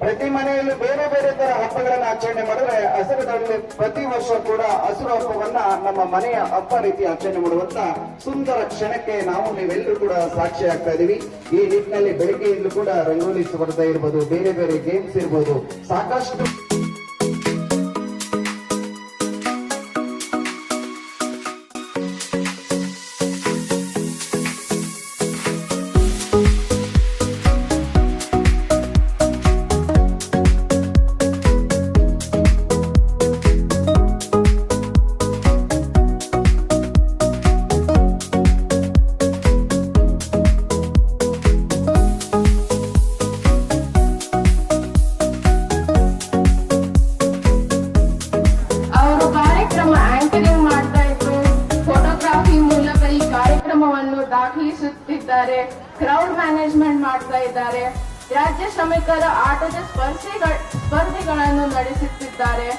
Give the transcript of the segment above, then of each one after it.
ಪ್ರತಿ ಮನೆಯಲ್ಲೂ ಬೇರೆ ಬೇರೆ ತರ ಹಬ್ಬಗಳನ್ನ ಆಚರಣೆ ಮಾಡಿದ್ರೆ ಹಸಿರದಲ್ಲಿ ಪ್ರತಿ ವರ್ಷ ಕೂಡ ಹಸಿರು ಹಬ್ಬವನ್ನ ನಮ್ಮ ಮನೆಯ ಹಬ್ಬ ರೀತಿ ಆಚರಣೆ ಮಾಡುವಂತ ಸುಂದರ ಕ್ಷಣಕ್ಕೆ ನಾವು ನೀವೆಲ್ಲರೂ ಕೂಡ ಸಾಕ್ಷಿ ಆಗ್ತಾ ಇದೀವಿ. ಈ ನಿಟ್ಟಿನಲ್ಲಿ ಬೆಳಗ್ಗೆಯಿಂದಲೂ ಕೂಡ ರಂಗೋಲಿ ಸ್ಪರ್ಧೆ ಇರ್ಬೋದು, ಬೇರೆ ಬೇರೆ ಗೇಮ್ಸ್ ಇರ್ಬೋದು, ಸಾಕಷ್ಟು ದಾಖಲಿಸುತ್ತಿದ್ದಾರೆ, ಕ್ರೌಡ್ ಮ್ಯಾನೇಜ್ಮೆಂಟ್ ಮಾಡ್ತಾ ಇದ್ದಾರೆ, ರಾಜ್ಯ ಶ್ರಮಿಕರ ಆಟದ ಸ್ಪರ್ಧೆಗಳನ್ನು ನಡೆಸುತ್ತಿದ್ದಾರೆ.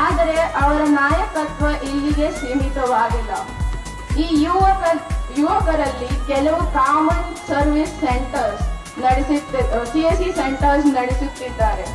ಆದರೆ ಅವರ ನಾಯಕತ್ವ ಇಲ್ಲಿಗೆ ಸೀಮಿತವಾಗಿಲ್ಲ. ಈ ಯುವಕರಲ್ಲಿ ಕೆಲವು common service centres CSC centres ನಡೆಸುತ್ತಿದ್ದಾರೆ.